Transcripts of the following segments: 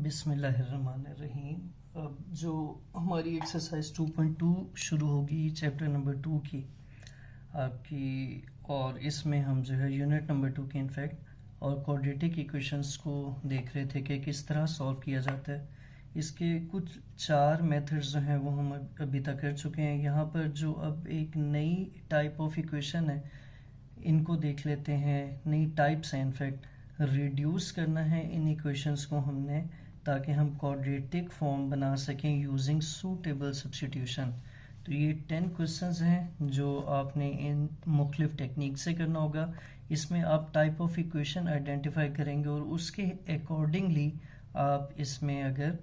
बिस्मिल्लाहिर्रहमानिर्रहीम। अब जो हमारी एक्सरसाइज 2.2 शुरू होगी चैप्टर नंबर 2 की आपकी, और इसमें हम जो है यूनिट नंबर 2 की इनफैक्ट और क्वाड्रेटिक इक्वेशंस को देख रहे थे कि किस तरह सॉल्व किया जाता है। इसके कुछ 4 मेथड्स जो हैं वो हम अभी तक कर चुके हैं। यहाँ पर जो अब एक नई टाइप ऑफ इक्वेशन है इनको देख लेते हैं। नई टाइप्स हैं इनफैक्ट। रिड्यूस करना है इन इक्वेशंस को हमने, ताकि हम क्वाड्रेटिक फॉर्म बना सकें यूजिंग सूटेबल सब्स्टिट्यूशन। तो ये 10 क्वेश्चंस हैं जो आपने इन मुख्तलिफ टेक्निक से करना होगा। इसमें आप टाइप ऑफ इक्वेशन आइडेंटिफाई करेंगे और उसके अकॉर्डिंगली आप इसमें अगर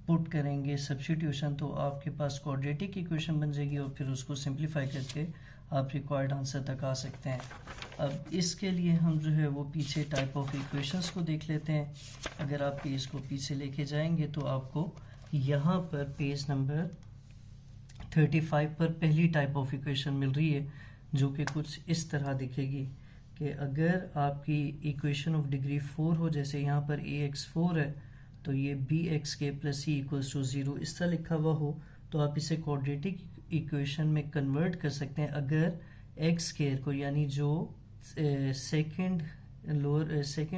पुट करेंगे सब्स्टिट्यूशन तो आपके पास क्वाड्रेटिक इक्वेशन बन जाएगी और फिर उसको सिंप्लीफाई करके आप रिक्वायर्ड आंसर तक आ सकते हैं। अब इसके लिए हम जो है वो पीछे टाइप ऑफ इक्वेशंस को देख लेते हैं। अगर आप पेज को पीछे लेके जाएंगे तो आपको यहाँ पर पेज नंबर 35 पर पहली टाइप ऑफ इक्वेशन मिल रही है, जो कि कुछ इस तरह दिखेगी कि अगर आपकी इक्वेशन ऑफ डिग्री 4 हो, जैसे यहाँ पर ax4 है तो ये bxk plus c equals to 0 इस तरह लिखा हुआ हो, तो आप इसे क्वाड्रेटिक इक्वेशन में कन्वर्ट कर सकते हैं। अगर एक्स स्क्वायर को, यानी जो सेकंड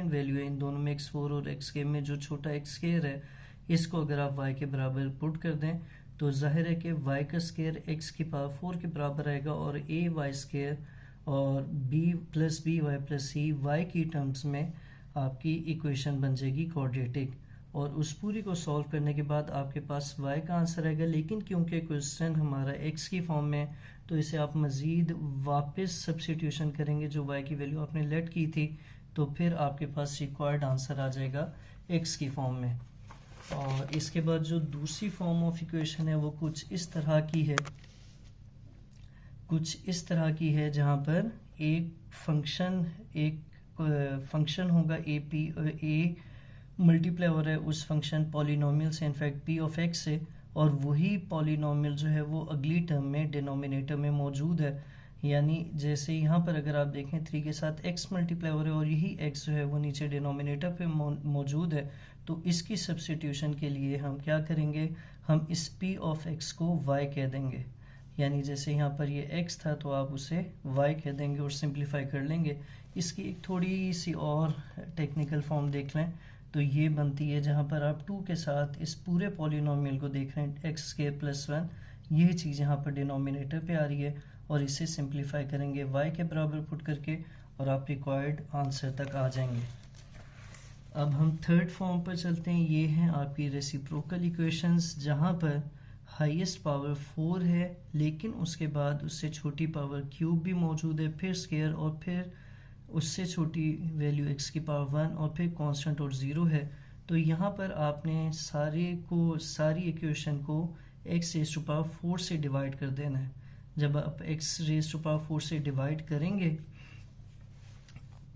वैल्यू है इन दोनों में x4 और xk में जो छोटा x स्क्वायर है, इसको अगर आप y के बराबर पुट कर दें तो जाहिर है कि y का स्क्वायर x की पावर 4 के बराबर आएगा और ay स्क्वायर और b plus B Y plus C y की टर्म्स में आपकी इक्वेशन बन जाएगी क्वाड्रेटिक। और उस पूरी को सॉल्व करने के बाद आपके पास y का आंसर आएगा। लेकिन क्योंकि क्वेश्चन हमारा x की फॉर्म में, तो इसे आप मज़ीद वापस सब्स्टिट्यूशन करेंगे जो y की वैल्यू आपने लेट की थी, तो फिर आपके पास रिक्वायर्ड आंसर आ जाएगा x की फॉर्म में। और इसके बाद जो दूसरी फॉर्म ऑफ इक्वेशन है वो कुछ इस तरह की है, जहाँ पर एक फंक्शन होगा a मल्टीप्लाई हो रहा है उस फंक्शन पॉलिनोमियल से, इनफैक्ट p ऑफ x से, और वही पॉलिनोमियल जो है वो अगली टर्म में डिनोमिनेटर में मौजूद है। यानी जैसे यहाँ पर अगर आप देखें 3 के साथ x मल्टीप्लाई हो रहा है और यही x जो है वो नीचे डिनोमिनेटर पे मौजूद है, तो इसकी सब्स्टिट्यूशन के लिए हम क्या करेंगे, हम इस p ऑफ x को y कह देंगे। यानी जैसे यहाँ पर ये x था तो आप उसे y कह देंगे और सिंप्लीफाई कर लेंगे। इसकी एक थोड़ी सी और टेक्निकल फॉर्म देख लें तो ये बनती है, जहाँ पर आप 2 के साथ इस पूरे पॉलिनोमियल को देख रहे हैं एक्स स्क्वायर प्लस 1, ये चीज़ यहाँ पर डिनोमिनेटर पे आ रही है और इसे सिंप्लीफाई करेंगे y के बराबर पुट करके और आप रिक्वायर्ड आंसर तक आ जाएंगे। अब हम थर्ड फॉर्म पर चलते हैं। ये हैं आपकी रेसिप्रोकल इक्वेशंस, जहाँ पर हाईएस्ट पावर 4 है लेकिन उसके बाद उससे छोटी पावर क्यूब भी मौजूद है, फिर स्क्वायर और फिर उससे छोटी वैल्यू x की पावर 1 और फिर कांस्टेंट और 0 है। तो यहाँ पर आपने सारी इक्वेशन को x रेज़ टू पावर 4 से डिवाइड कर देना है। जब आप x रेज़ टू पावर 4 से डिवाइड करेंगे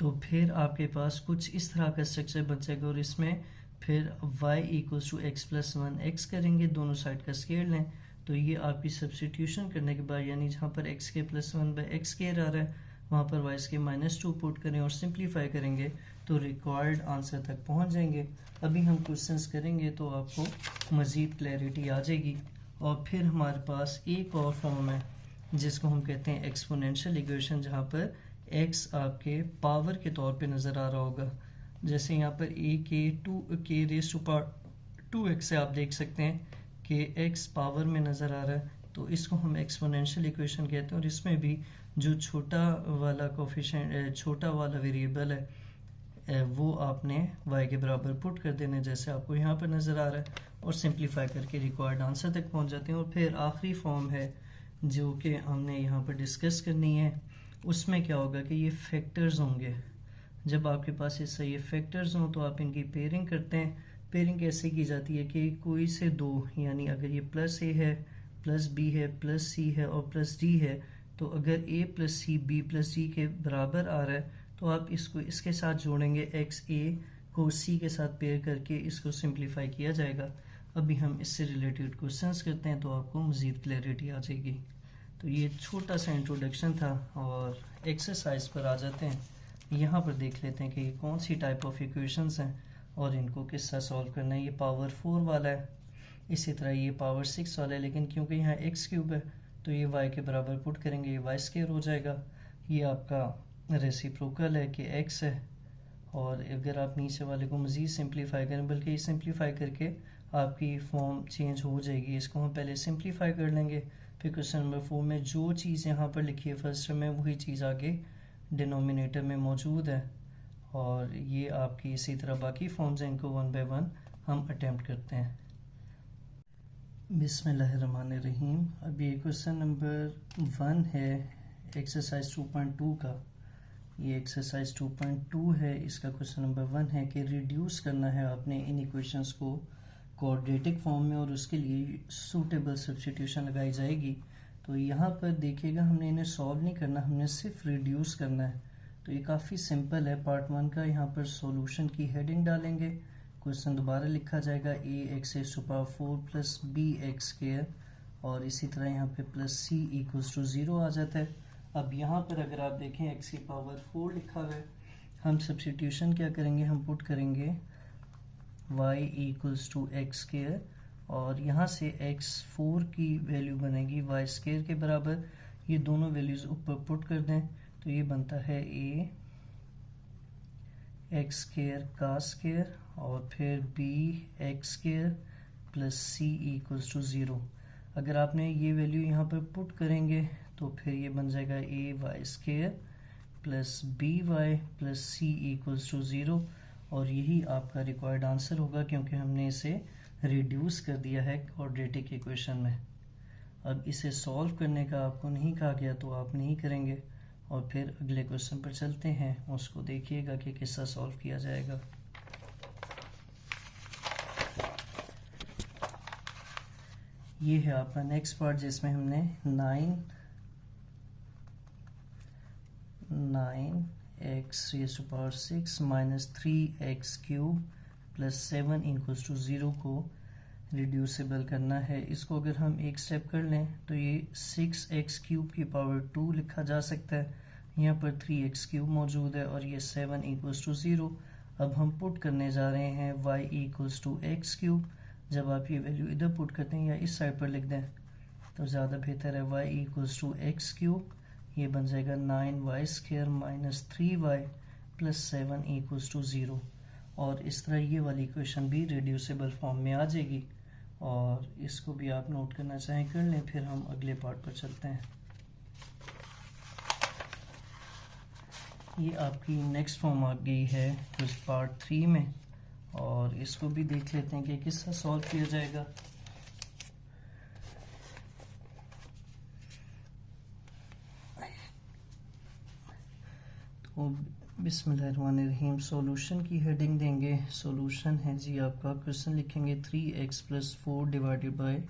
तो फिर आपके पास कुछ इस तरह का स्ट्रक्चर बन जाएगा और इसमें फिर y equals to x plus 1 x करेंगे, दोनों साइड का स्क्वायर लें, तो ये आपकी सब्स्टिट्यूशन करने के बाद, यानी जहाँ पर x के प्लस 1 बाई x स्क्वायर आ रहा है वहाँ पर y के -2 पुट करें और सिंप्लीफाई करेंगे तो रिक्वायर्ड आंसर तक पहुँच जाएंगे। अभी हम क्वेश्चंस करेंगे तो आपको मज़ीद क्लैरिटी आ जाएगी। और फिर हमारे पास एक और फॉर्म है जिसको हम कहते हैं एक्सपोनेंशियल इक्वेशन, जहाँ पर x आपके पावर के तौर पे नज़र आ रहा होगा। जैसे यहाँ पर k raise to power 2x से आप देख सकते हैं कि x पावर में नज़र आ रहा है, तो इसको हम एक्सपोनेंशियल इक्वेशन कहते हैं। और इसमें भी जो छोटा वाला वेरिएबल है वो आपने y के बराबर पुट कर देना है, जैसे आपको यहाँ पर नज़र आ रहा है, और सिंप्लीफाई करके रिक्वायर्ड आंसर तक पहुँच जाते हैं। और फिर आखिरी फॉर्म है जो कि हमने यहाँ पर डिस्कस करनी है। उसमें क्या होगा कि ये फैक्टर्स होंगे। जब आपके पास इससे ये फैक्टर्स हों तो आप इनकी पेयरिंग करते हैं। पेयरिंग कैसे की जाती है कि कोई से दो, यानी अगर ये प्लस a है, प्लस b है, प्लस c है और प्लस d है, तो अगर a plus c b plus d के बराबर आ रहा है तो आप इसको इसके साथ जोड़ेंगे, x a को c के साथ पेयर करके इसको सिंप्लीफाई किया जाएगा। अभी हम इससे रिलेटेड क्वेश्चंस करते हैं तो आपको मज़ीद क्लैरिटी आ जाएगी। तो ये छोटा सा इंट्रोडक्शन था और एक्सरसाइज पर आ जाते हैं। यहाँ पर देख लेते हैं कि कौन सी टाइप ऑफ इक्वेशंस हैं। और इनको किस तरह सॉल्व करना है। ये पावर 4 वाला है, इसी तरह ये पावर 6 वाला है, लेकिन क्योंकि यहाँ एक्स क्यूब है तो ये वाई के बराबर पुट करेंगे, ये वाई स्क्वायर हो जाएगा। ये आपका रेसिप्रोकल है कि एक्स है, और अगर आप नीचे वाले को मज़ीद सिंप्लीफाई करें, बल्कि सिंप्लीफाई करके आपकी फॉर्म चेंज हो जाएगी। इसको हम पहले सिंप्लीफाई कर लेंगे, फिर क्वेश्चन नंबर 4 में जो चीज़ यहाँ पर लिखी है फर्स्ट में वही चीज़ आगे डिनोमिनेटर में मौजूद है। और ये आपकी इसी तरह बाकी फॉर्म्स हैं, इनको 1 बाय 1 हम अटैम्प्ट करते हैं। बिस्मिल्लाहिर्रहमानिर्रहीम। अब ये क्वेश्चन नंबर 1 है एक्सरसाइज 2.2 का। ये एक्सरसाइज 2.2 है, इसका क्वेश्चन नंबर 1 है कि रिड्यूस करना है आपने इन इक्वेशंस को क्वाड्रेटिक फॉर्म में, और उसके लिए सूटेबल सब्स्टिट्यूशन लगाई जाएगी। तो यहाँ पर देखिएगा, हमने इन्हें सॉल्व नहीं करना, हमने सिर्फ रिड्यूस करना है। तो ये काफ़ी सिंपल है। पार्ट 1 का यहाँ पर सॉल्यूशन की हेडिंग डालेंगे, क्वेश्चन दोबारा लिखा जाएगा a x raised to power 4 plus b x square, और इसी तरह यहाँ पे प्लस c इक्वल्स टू 0 आ जाता है। अब यहाँ पर अगर आप देखें x की पावर 4 लिखा हुआ है, हम सब्स्टिट्यूशन क्या करेंगे, हम पुट करेंगे y equals to x square, और यहाँ से x4 की वैल्यू बनेगी y स्क्वायर के बराबर। ये दोनों वैल्यूज़ ऊपर पुट कर दें तो ये बनता है a एक्स स्क्वायर का स्क्वायर, और फिर b x square plus C equals to 0। अगर आपने ये वैल्यू यहाँ पर पुट करेंगे तो फिर ये बन जाएगा A Y square plus B Y plus C equals to 0, और यही आपका रिक्वायर्ड आंसर होगा क्योंकि हमने इसे रिड्यूस कर दिया है क्वाड्रेटिक इक्वेशन में। अब इसे सॉल्व करने का आपको नहीं कहा गया तो आप नहीं करेंगे, और फिर अगले क्वेश्चन पर चलते हैं, उसको देखिएगा कि किस तरह सॉल्व किया जाएगा। ये है आपका नेक्स्ट पार्ट जिसमें हमने 9x raised to power 6 minus 3x cube plus 7 equals to 0 को रिड्यूसिबल करना है। इसको अगर हम एक स्टेप कर लें तो ये 6x क्यूब की पावर 2 लिखा जा सकता है, यहाँ पर 3x क्यूब मौजूद है, और ये 7 इक्वल्स टू 0। अब हम पुट करने जा रहे हैं y equals to x cube. जब आप ये वैल्यू इधर पुट करते हैं या इस साइड पर लिख दें तो ज़्यादा बेहतर है। y equals to x cube, ये बन जाएगा 9y square minus 3y plus 7 equals to 0, और इस तरह ये वाली इक्वेशन भी रिड्यूसिबल फॉर्म में आ जाएगी। और इसको भी आप नोट करना चाहें कर लें, फिर हम अगले पार्ट पर चलते हैं। ये आपकी नेक्स्ट फॉर्म आ गई है कुछ पार्ट 3 में, और इसको भी देख लेते हैं कि किस तरह सॉल्व किया जाएगा। तो बिस्मिल्लाहिर्रहमानिर्रहीम, सॉल्यूशन की हेडिंग देंगे। सॉल्यूशन है जी आपका, क्वेश्चन लिखेंगे 3x plus 4 divided by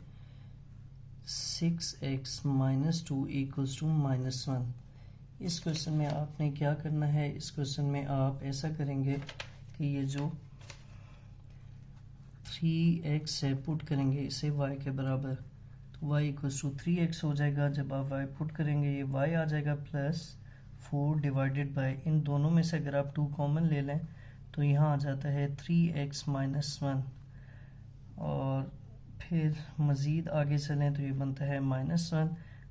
6x minus 2 equals to minus 1। इस क्वेश्चन में आपने क्या करना है, इस क्वेश्चन में आप ऐसा करेंगे कि ये जो 3x है पुट करेंगे इसे y के बराबर, तो y इक्वल्स टू 3x हो जाएगा। जब आप y पुट करेंगे ये y आ जाएगा प्लस 4 डिवाइडेड बाय, इन दोनों में से अगर आप 2 कॉमन ले लें तो यहाँ आ जाता है 3x माइनस 1, और फिर मज़ीद आगे चलें तो ये बनता है माइनस 1।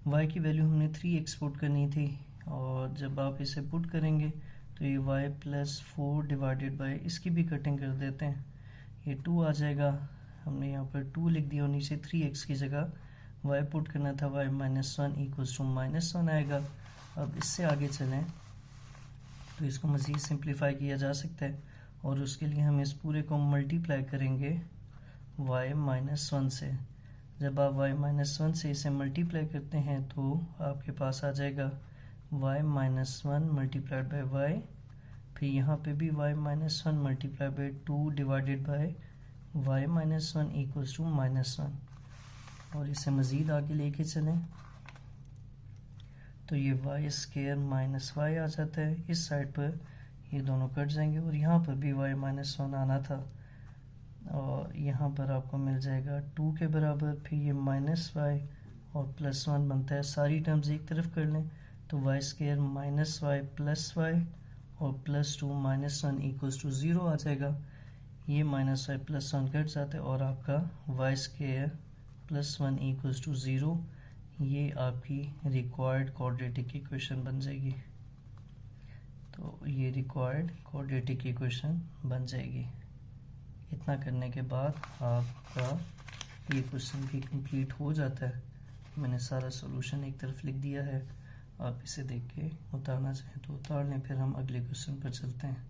y की वैल्यू हमने 3x पुट करनी थी, और जब आप इसे पुट करेंगे तो ये y प्लस 4 डिवाइडेड बाय, इसकी भी कटिंग कर देते हैं, ये 2 आ जाएगा। हमने यहाँ पर 2 लिख दिया और नीचे 3x की जगह y पुट करना था, y minus 1 equals to minus 1 आएगा। अब इससे आगे चलें तो इसको मज़ीद सिंप्लीफाई किया जा सकता है, और उसके लिए हम इस पूरे को मल्टीप्लाई करेंगे y माइनस 1 से। जब आप y माइनस 1 से इसे मल्टीप्लाई करते हैं तो आपके पास आ जाएगा y minus 1 multiplied by y, फिर यहाँ पे भी y minus 1 multiply by 2 divided by y minus 1 equals to minus 1। और इसे मज़ीद आगे लेके चलें तो ये y स्क्वायर माइनस y आ जाता है, इस साइड पर ये दोनों कट जाएंगे, और यहाँ पर भी y माइनस 1 आना था, और यहाँ पर आपको मिल जाएगा 2 के बराबर। फिर ये माइनस y और प्लस 1 बनता है, सारी टर्म्स एक तरफ कर लें तो y square minus y plus y और प्लस 2 माइनस 1 इक्वल्स टू 0 आ जाएगा। ये माइनस वाई प्लस 1 कट जाता है और आपका y square plus 1 equals to 0, ये आपकी रिक्वायर्ड क्वाड्रेटिक इक्वेशन बन जाएगी। तो ये रिक्वायर्ड क्वाड्रेटिक इक्वेशन बन जाएगी। इतना करने के बाद आपका ये क्वेश्चन भी कंप्लीट हो जाता है। मैंने सारा सॉल्यूशन एक तरफ लिख दिया है, आप इसे देख के उतारना चाहें तो उतार लें, फिर हम अगले क्वेश्चन पर चलते हैं।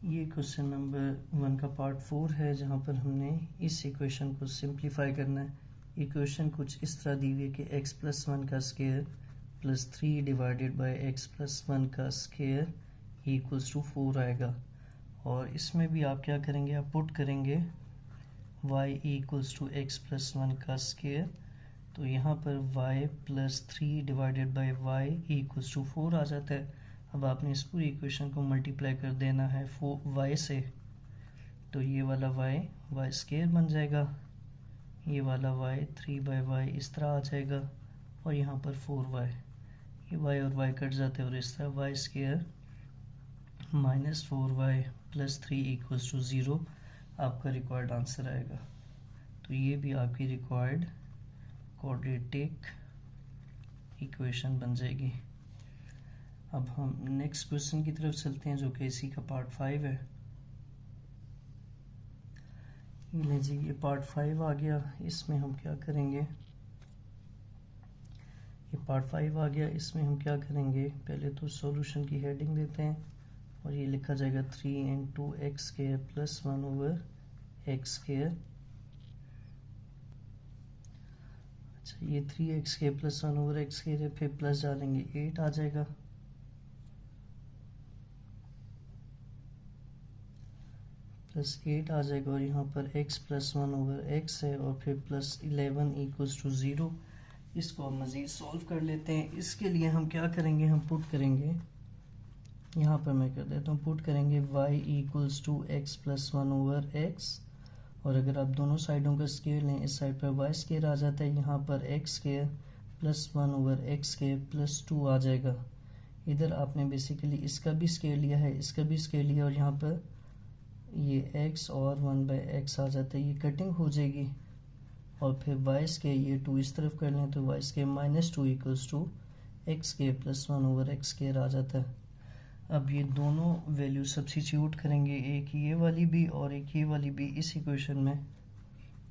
ये क्वेश्चन नंबर 1 का पार्ट 4 है, जहाँ पर हमने इस इक्वेशन को सिंप्लीफाई करना है। इक्वेशन कुछ इस तरह दी हुई है कि x प्लस 1 का square plus 3 divided bye x plus 1 का स्क्वायर इक्वल्स टू 4 आएगा। और इसमें भी आप क्या करेंगे, आप पुट करेंगे y equals to x plus 1 का स्क्वायर। तो यहाँ पर y plus 3 divided by y equals to 4 आ जाता है। अब आपने इस पूरी इक्वेशन को मल्टीप्लाई कर देना है y से, तो ये वाला y स्क्वायर बन जाएगा, ये वाला y 3 बाय y इस तरह आ जाएगा, और यहाँ पर 4y, ये y और y कट जाते हैं और इस तरह y square minus 4y plus 3 equals to 0 आपका रिक्वायर्ड आंसर आएगा। तो ये भी आपकी रिक्वायर्ड क्वाड्रेटिक इक्वेशन बन जाएगी। अब हम नेक्स्ट क्वेश्चन की तरफ चलते हैं, जो कि इसी का पार्ट 5 है। ये जी, ये पार्ट 5 आ गया। इसमें हम क्या करेंगे, ये पार्ट 5 आ गया, इसमें हम क्या करेंगे, पहले तो सॉल्यूशन की हेडिंग देते हैं और ये लिखा जाएगा 3 into x square plus 1 over X square. अच्छा, ये 3x square plus 1 over X square है, फिर प्लस डालेंगे 8 आ जाएगा, प्लस 8 आ जाएगा, और यहाँ पर x प्लस 1 ओवर x है, और फिर प्लस 11 इक्वल्स टू 0। इसको हम मज़ीद सॉल्व कर लेते हैं। इसके लिए हम क्या करेंगे, हम पुट करेंगे, यहाँ पर मैं कर देता हूँ, पुट करेंगे y equals to x plus 1 over x, और अगर आप दोनों साइडों का स्क्वायर लें, इस साइड पर y स्क्वायर आ जाता है, यहाँ पर x square plus 1 over x square plus 2 आ जाएगा। इधर आपने बेसिकली इसका भी स्क्वायर लिया है, इसका भी स्क्वायर लिया, और यहाँ पर ये x और 1 बाय एक्स आ जाता है, ये कटिंग हो जाएगी, और फिर y स्क्वायर ये 2 इस तरफ कर लें तो y square minus 2 equals to x square plus 1 over X square आ जाता है। अब ये दोनों वैल्यू सब्स्टिट्यूट करेंगे, एक ये वाली भी और एक ये वाली भी इस इक्वेशन में।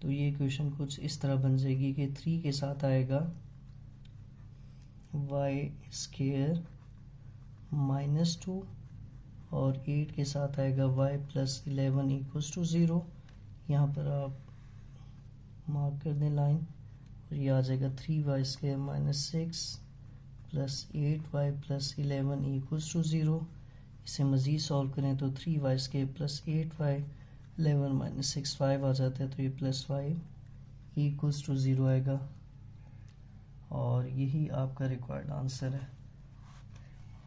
तो ये इक्वेशन कुछ इस तरह बन जाएगी कि 3 के साथ आएगा y स्क्वायर माइनस 2, और 8 के साथ आएगा y प्लस 11 इक्वल्स टू 0। यहाँ पर आप मार्क कर दें लाइन, और ये आ जाएगा 3y square minus 6 plus 8y plus 11 equals to 0। इसे मज़ीद सॉल्व करें तो 3y square plus 8y 11 minus 6 5 आ जाता है, तो ये प्लस 5 इक्वल्स टू 0 आएगा, और यही आपका रिक्वायर्ड आंसर है।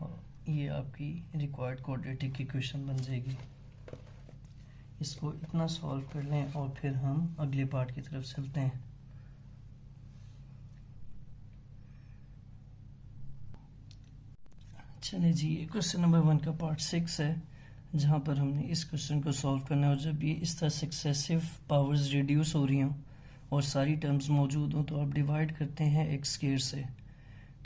और ये आपकी रिक्वायर्ड क्वाड्रेटिक इक्वेशन बन जाएगी। इसको इतना सॉल्व कर लें और फिर हम अगले पार्ट की तरफ चलते हैं। चलिए जी, ये क्वेश्चन नंबर 1 का पार्ट 6 है, जहाँ पर हमने इस क्वेश्चन को सॉल्व करना है। और जब ये इस तरह सक्सेसिव पावर्स रिड्यूस हो रही हों और सारी टर्म्स मौजूद हों, तो आप डिवाइड करते हैं एक्स स्क्वायर से।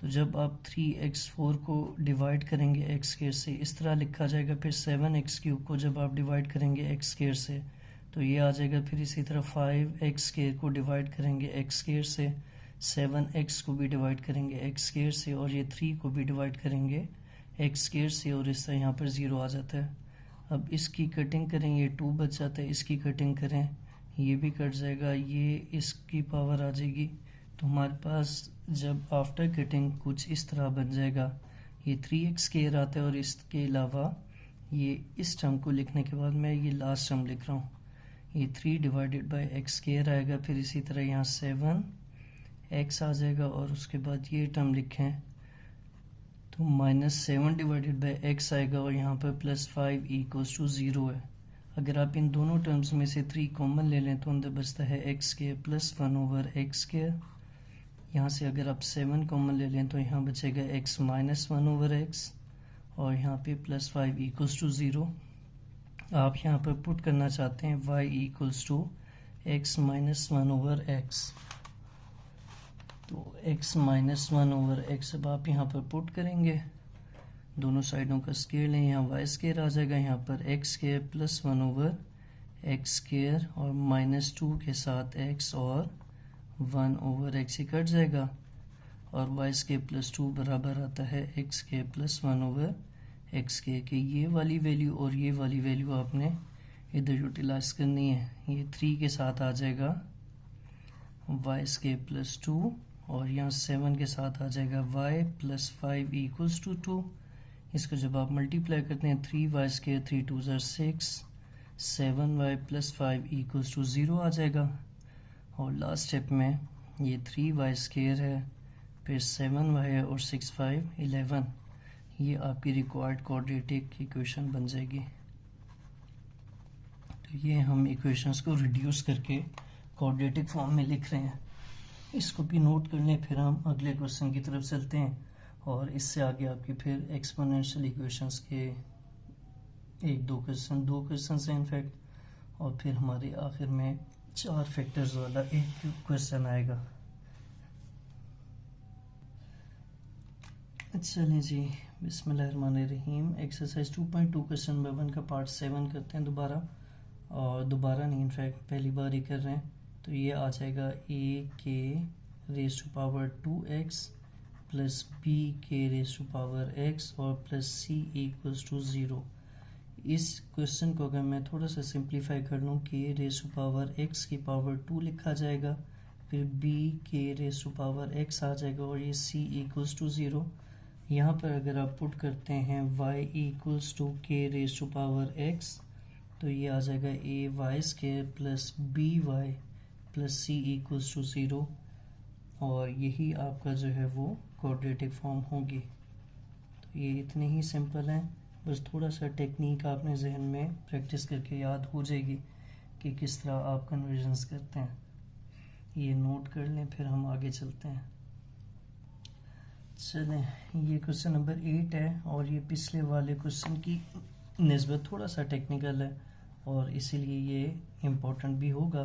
तो जब आप 3x4 को डिवाइड करेंगे एक्स स्क्वायर से, इस तरह लिखा जाएगा। फिर 7x क्यूब को जब आप डिवाइड करेंगे एक्स स्क्वायर से, तो ये आ जाएगा। फिर इसी तरह 5x स्क्वायर को डिवाइड करेंगे एक्स स्क्वायर से, 7x को भी डिवाइड करेंगे एक्स स्क्वायर से, और ये 3 को भी डिवाइड करेंगे एक्स स्क्वायर से, और इस तरह यहाँ पर 0 आ जाता है। अब इसकी कटिंग करें, ये 2 बच जाता है, इसकी कटिंग करें, ये भी कट जाएगा, ये इसकी पावर आ जाएगी। तो हमारे पास जब आफ्टर कटिंग कुछ इस तरह बन जाएगा। ये 3x स्क्वायर आता है, और इसके अलावा ये इस टर्म को लिखने के बाद मैं ये लास्ट टर्म लिख रहा हूँ, ये 3 डिवाइडेड बाय एक्स स्क्वायर आएगा। फिर इसी तरह यहाँ 7x आ जाएगा, और उसके बाद ये टर्म लिखें तो -7 डिवाइडेड बाय एक्स आएगा, और यहाँ पर +5 इक्वल्स टू 0 है। अगर आप इन दोनों टर्म्स में से 3 कॉमन ले लें तो अंदर बचता है x square plus 1 over X square. यहाँ से अगर आप 7 कॉमन ले लें तो यहाँ बचेगा x माइनस 1 ओवर एक्स, और यहाँ पे +5 इक्वल्स टू 0। आप यहाँ पर पुट करना चाहते हैं y equals to x minus 1/x, तो x माइनस 1/x अब आप यहाँ पर पुट करेंगे, दोनों साइडों का स्केयर लें, यहाँ y स्केयर आ जाएगा, यहाँ पर x square plus 1/x square और -2 के साथ x और 1/x ही कट जाएगा और y स्केयर प्लस 2 बराबर आता है x square plus 1/x square के। ये वाली वैल्यू और ये वाली वैल्यू आपने इधर यूटिलाइज करनी है। ये 3 के साथ आ जाएगा y स्केयर प्लस 2 और यहाँ 7 के साथ आ जाएगा y प्लस 5 इक्वल्स टू 2। इसको जब आप मल्टीप्लाई करते हैं 3y square 3 2 6, 7y plus 5 equals to 0 आ जाएगा और लास्ट स्टेप में ये 3y स्केयर है, फिर 7y है और 6 5 11। ये आपकी रिक्वायर्ड क्वाड्रेटिक इक्वेशन बन जाएगी। तो ये हम इक्वेशंस को रिड्यूस करके क्वाड्रेटिक फॉर्म में लिख रहे हैं। इसको भी नोट कर लें, फिर हम अगले क्वेश्चन की तरफ चलते हैं और इससे आगे आपके फिर एक्सपोनेंशियल इक्वेशंस के दो क्वेश्चन हैं इनफैक्ट, और फिर हमारे आखिर में 4 फैक्टर्स वाला एक क्वेश्चन आएगा। चलें जी, बिस्मिल्लाहिर्रहमानिर्रहीम। एक्सरसाइज 2.2 क्वेश्चन नंबर 1 का पार्ट 7 करते हैं दोबारा, और दोबारा नहीं इनफैक्ट पहली बार ही कर रहे हैं। तो ये आ जाएगा a के raise to power 2x plus b के रेज़ टू पावर x और प्लस c इक्वल्स टू 0। इस क्वेश्चन को अगर मैं थोड़ा सा सिंप्लीफाई कर लूँ कि रेज़ टू पावर x की पावर 2 लिखा जाएगा, फिर b के रेज़ टू पावर x आ जाएगा और ये c इक्वल्स टू 0। यहाँ पर अगर आप पुट करते हैं y equals to k raise to power x, तो ये आ जाएगा a y square plus b y plus c equals to 0 और यही आपका जो है वो क्वाड्रेटिक फॉर्म होगी। तो ये इतने ही सिंपल हैं, बस थोड़ा सा टेक्निक आपने जहन में प्रैक्टिस करके याद हो जाएगी कि किस तरह आप कन्वर्जन्स करते हैं। ये नोट कर लें, फिर हम आगे चलते हैं। चलें, ये क्वेश्चन नंबर 8 है और ये पिछले वाले क्वेश्चन की निस्बत थोड़ा सा टेक्निकल है और इसीलिए ये इम्पोर्टेंट भी होगा।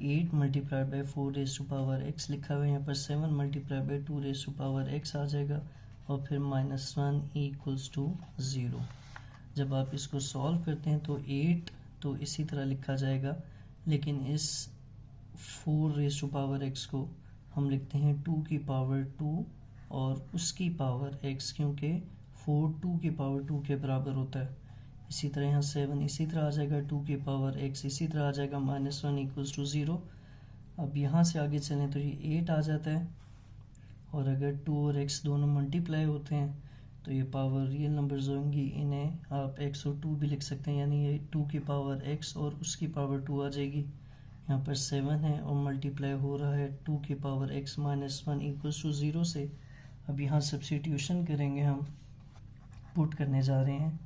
8 multiplied by 4 raise to power x लिखा हुआ है, यहाँ पर 7 multiplied by 2 raise to power x आ जाएगा और फिर -1 इक्वल्स टू 0। जब आप इसको सॉल्व करते हैं तो 8 तो इसी तरह लिखा जाएगा, लेकिन इस 4 रेज़ टू पावर x को हम लिखते हैं 2 की पावर 2 और उसकी पावर x, क्योंकि 4 2 की पावर 2 के बराबर होता है। इसी तरह यहाँ 7 इसी तरह आ जाएगा, 2 की पावर x इसी तरह आ जाएगा, -1 इक्वल्स टू 0। अब यहाँ से आगे चलें तो ये 8 आ जाता है और अगर 2 और x दोनों मल्टीप्लाई होते हैं तो ये पावर रियल नंबर्स होंगी, इन्हें आप x और 2 भी लिख सकते हैं, यानी ये 2 की पावर x और उसकी पावर 2 आ जाएगी। यहाँ पर 7 है और मल्टीप्लाई हो रहा है 2 की पावर x -1 इक्वल्स टू 0 से। अब यहाँ सब्स्टिट्यूशन करेंगे, हम पुट करने जा रहे हैं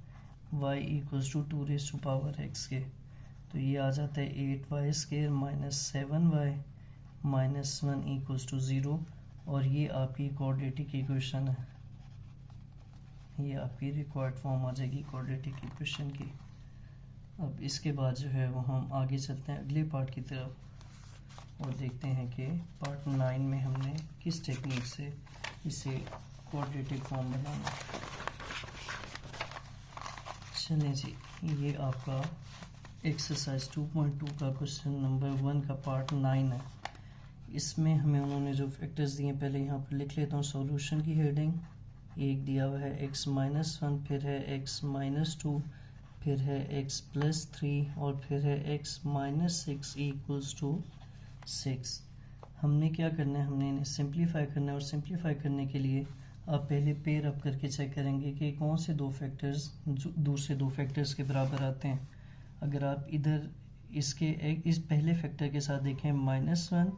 y equals to 2 raise to power x के, तो ये आ जाता है 8y square minus 7y minus 1 equals to 0 और ये आपकी क्वाड्रेटिक इक्वेशन है। ये आपकी रिक्वायर्ड फॉर्म आ जाएगी क्वाड्रेटिक इक्वेशन की। अब इसके बाद जो है वो हम आगे चलते हैं अगले पार्ट की तरफ और देखते हैं कि पार्ट 9 में हमने किस टेक्निक से इसे क्वाड्रेटिक फॉर्म बनाना। चलें जी, ये आपका एक्सरसाइज 2.2 का क्वेश्चन नंबर 1 का पार्ट 9 है। इसमें हमें उन्होंने जो फैक्टर्स दिए पहले यहाँ पर लिख लेता हूँ। सॉल्यूशन की हेडिंग एक दिया हुआ है x-1, फिर है x-2, फिर है x+3 और फिर है x-6 इक्वल्स टू 6। हमने क्या करना है, हमने इन्हें सिंप्लीफाई करना है और सिंप्लीफाई करने के लिए आप पहले पेयर अप करके चेक करेंगे कि कौन से दो फैक्टर्स दूसरे दो फैक्टर्स के बराबर आते हैं। अगर आप इधर इस पहले फैक्टर के साथ देखें -1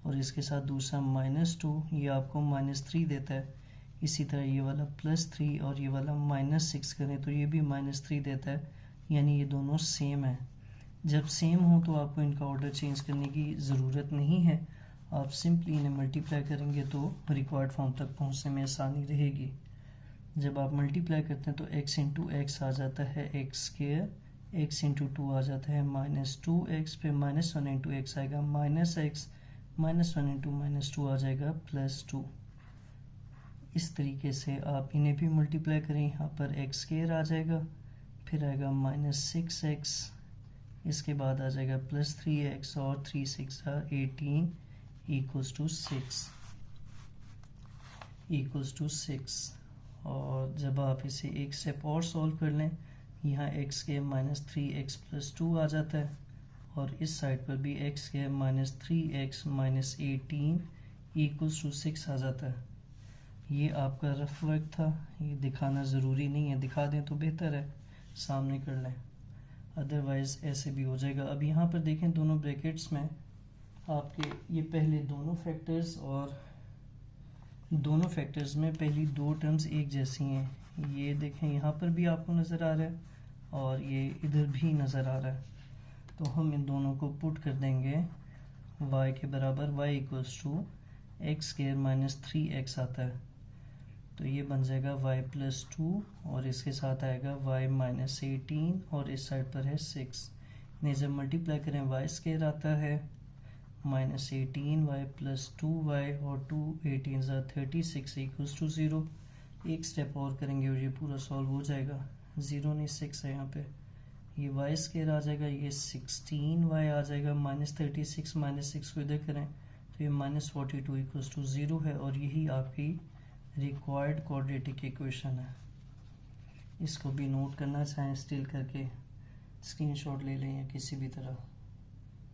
और इसके साथ दूसरा -2, ये आपको -3 देता है। इसी तरह ये वाला +3 और ये वाला -6 करें तो ये भी -3 देता है, यानी ये दोनों सेम है। जब सेम हो तो आपको इनका ऑर्डर चेंज करने की ज़रूरत नहीं है, आप सिंपली इन्हें मल्टीप्लाई करेंगे तो रिक्वायर्ड फॉर्म तक पहुंचने में आसानी रहेगी। जब आप मल्टीप्लाई करते हैं तो x इंटू एक्स आ जाता है x स्क्वायर x इंटू 2 आ जाता है -2x, फिर -1 इंटू एक्स आएगा -x, -1 इंटू -2 आ जाएगा +2। इस तरीके से आप इन्हें भी मल्टीप्लाई करें, यहाँ पर x² आ जाएगा, फिर आएगा -6x, इसके बाद आ जाएगा +3x और 3 6 18 इक्वल्स टू 6। और जब आप इसे एक स्टेप और सॉल्व कर लें, यहाँ x के -3x + 2 आ जाता है, और इस साइड पर भी x के -3x - 18 इक्वल्स टू 6 आ जाता है। ये आपका रफ वर्क था, ये दिखाना ज़रूरी नहीं है, दिखा दें तो बेहतर है, सामने कर लें, अदरवाइज़ ऐसे भी हो जाएगा। अब यहाँ पर देखें दोनों ब्रैकेट्स में आपके ये पहले दोनों फैक्टर्स, और दोनों फैक्टर्स में पहली दो टर्म्स एक जैसी हैं। ये देखें यहाँ पर भी आपको नज़र आ रहा है और ये इधर भी नज़र आ रहा है, तो हम इन दोनों को पुट कर देंगे y के बराबर, y equals to x² -3x आता है, तो ये बन जाएगा y + 2 और इसके साथ आएगा y -18 और इस साइड पर है 6। इन्हें जब मल्टीप्लाई करें y² आता है -18y + 2y और 2 18 36 इक्वल्स टू 0। एक स्टेप और करेंगे और ये पूरा सॉल्व हो जाएगा। 0 नहीं 6 है यहाँ पे, ये y² आ जाएगा, ये 16y आ जाएगा, -36 -6 को इधर करें तो ये -42 इक्वल्स टू 0 है, और यही आपकी रिक्वायर्ड क्वाड्रेटिक इक्वेशन है। इसको भी नोट करना चाहें स्टिल करके स्क्रीनशॉट ले लें या किसी भी तरह,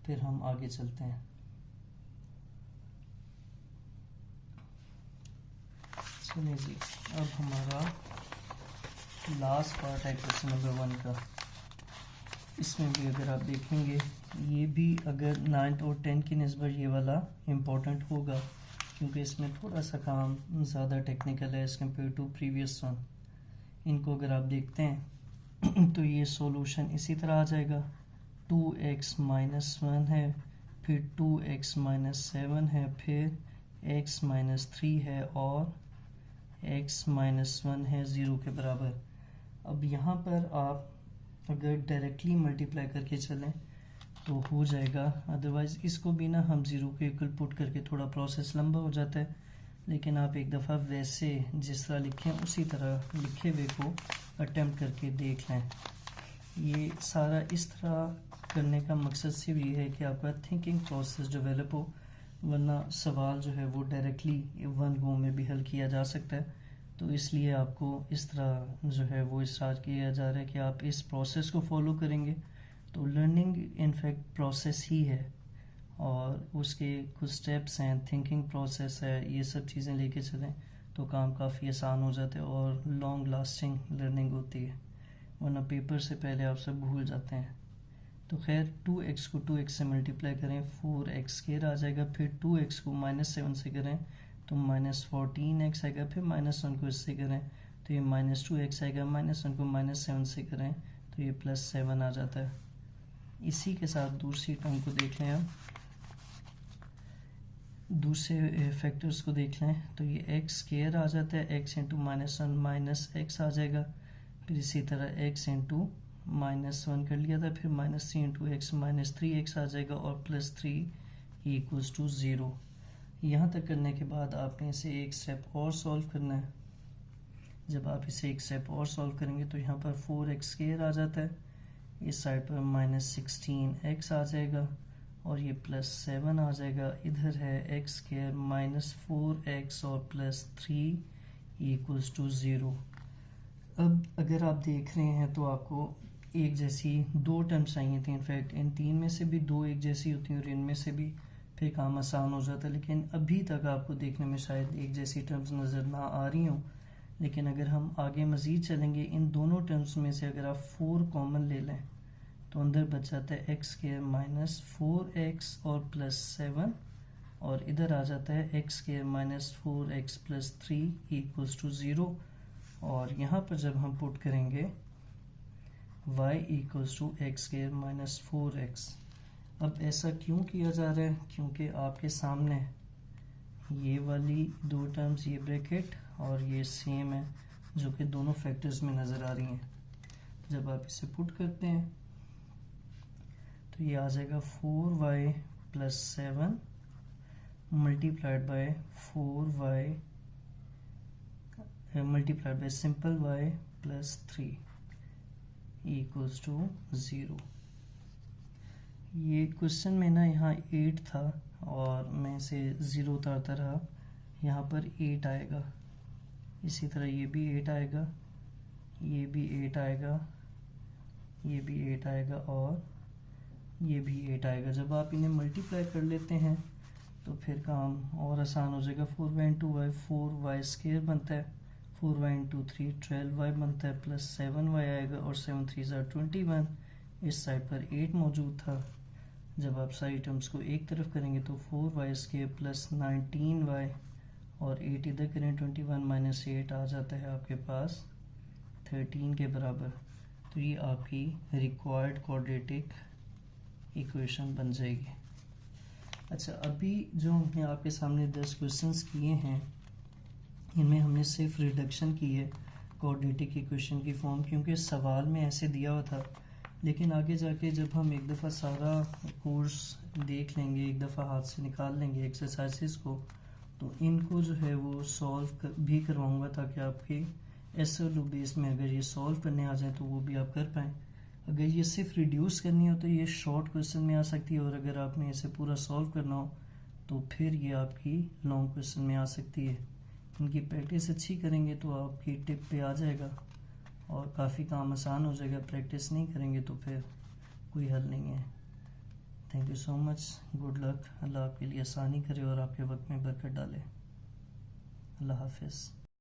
फिर हम आगे चलते हैं। चलिए जी, अब हमारा लास्ट पार्ट है क्वेश्चन नंबर 1 का। इसमें भी अगर आप देखेंगे, ये भी अगर 9th और 10th की निस्बत ये वाला इम्पोर्टेंट होगा, क्योंकि इसमें थोड़ा सा काम ज़्यादा टेक्निकल है as compare to previous one. इनको अगर आप देखते हैं तो ये सॉल्यूशन इसी तरह आ जाएगा, 2x - 1 है, फिर 2x - 7 है, फिर x - 3 है और x - 1 है 0 के बराबर। अब यहाँ पर आप अगर डायरेक्टली मल्टीप्लाई करके चलें तो हो जाएगा, अदरवाइज़ इसको भी ना हम 0 के इक्वल पुट करके थोड़ा प्रोसेस लंबा हो जाता है, लेकिन आप एक दफ़ा वैसे जिस तरह लिखें उसी तरह लिखे हुए को अटेम्प्ट करके देख लें। ये सारा इस तरह करने का मकसद सिर्फ ये है कि आपका थिंकिंग प्रोसेस डेवलप हो, वरना सवाल जो है वो डायरेक्टली वन गो में भी हल किया जा सकता है। तो इसलिए आपको इस तरह जो है वो स्टार्ट किया जा रहा है कि आप इस प्रोसेस को फॉलो करेंगे तो लर्निंग इनफैक्ट प्रोसेस ही है, और उसके कुछ स्टेप्स हैं, थिंकिंग प्रोसेस है, ये सब चीज़ें लेके चलें तो काम काफ़ी आसान हो जाता है और लॉन्ग लास्टिंग लर्निंग होती है, वरना पेपर से पहले आप सब भूल जाते हैं। तो खैर 2x को 2x से मल्टीप्लाई करें, 4x² आ जाएगा, फिर 2x को -7 से करें तो -14x आएगा, फिर -1 को इससे करें तो ये -2x आएगा, -1 को -7 से करें तो ये +7 आ जाता है। इसी के साथ दूसरी टर्म को देख लें, अब दूसरे फैक्टर्स को देख लें तो ये x² आ जाता है, x इंटू -1 -x आ जाएगा, फिर इसी तरह x इंटू -1 कर लिया था, फिर -3 इंटू x -3x आ जाएगा और +3 इक्वल्स टू 0। यहाँ तक करने के बाद आपने इसे एक स्टेप और सॉल्व करना है। जब आप इसे एक स्टेप और सॉल्व करेंगे तो यहाँ पर 4x² आ जाता है, इस साइड पर -16x आ जाएगा और ये +7 आ जाएगा, इधर है x² -4x और +3 इक्वल्स टू 0। अब अगर आप देख रहे हैं तो आपको एक जैसी दो टर्म्स चाहिए थी, इनफैक्ट इन तीन में से भी दो एक जैसी होती हैं और इनमें से भी, फिर काम आसान हो जाता है। लेकिन अभी तक आपको देखने में शायद एक जैसी टर्म्स नज़र ना आ रही हों, लेकिन अगर हम आगे मज़ीद चलेंगे, इन दोनों टर्म्स में से अगर आप 4 कॉमन ले लें तो अंदर बच जाता है x² -4x और +7, और इधर आ जाता है x² -4x +3 इक्वल्स टू 0। और यहाँ पर जब हम पुट करेंगे y equals to x² -4x। अब ऐसा क्यों किया जा रहा है? क्योंकि आपके सामने ये वाली दो टर्म्स, ये ब्रैकेट और ये सेम है, जो कि दोनों फैक्टर्स में नज़र आ रही हैं। जब आप इसे पुट करते हैं तो ये आ जाएगा 4y plus 7 multiplied by 4y multiplied by simple y plus 3 equals to 0। ये क्वेश्चन में ना यहाँ 8 था और मैं इसे 0 उतारता रहा, यहाँ पर 8 आएगा। इसी तरह ये भी 8 आएगा, ये भी 8 आएगा, ये भी 8 आएगा और ये भी 8 आएगा। जब आप इन्हें मल्टीप्लाई कर लेते हैं तो फिर काम और आसान हो जाएगा। 4y into Y 4y square बनता है, 4y इंटू 3 12y बनता है, प्लस 7y आएगा और 7 3 21। इस साइड पर 8 मौजूद था। जब आप सारी टर्म्स को एक तरफ करेंगे तो 4y स्क्वायर प्लस 19y और 8 इधर करें 21 माइनस 8 आ जाता है आपके पास 13 के बराबर। तो ये आपकी रिक्वायर्ड क्वाड्रेटिक इक्वेशन बन जाएगी। अच्छा, अभी जो हमने आपके सामने 10 क्वेश्चंस किए हैं इनमें हमने सिर्फ रिडक्शन की है क्वाड्रेटिक इक्वेशन की फॉर्म, क्योंकि सवाल में ऐसे दिया हुआ था। लेकिन आगे जाके जब हम एक दफ़ा सारा कोर्स देख लेंगे, एक दफ़ा हाथ से निकाल लेंगे एक्सरसाइजेस को, तो इनको जो है वो सॉल्व भी करवाऊँगा ताकि आपके एसएलओ बेस में अगर ये सॉल्व करने आ जाए तो वो भी आप कर पाएँ। अगर ये सिर्फ रिड्यूस करनी हो तो ये शॉर्ट क्वेश्चन में आ सकती है, और अगर आपने इसे पूरा सॉल्व करना हो तो फिर ये आपकी लॉन्ग क्वेश्चन में आ सकती है। इनकी प्रैक्टिस अच्छी करेंगे तो आपकी टिप पे आ जाएगा और काफ़ी काम आसान हो जाएगा। प्रैक्टिस नहीं करेंगे तो फिर कोई हल नहीं है। Thank you so much, good luck. Allah आपके लिए आसानी करे और आपके वक्त में बरकत डाले। अल्लाह हाफिज़।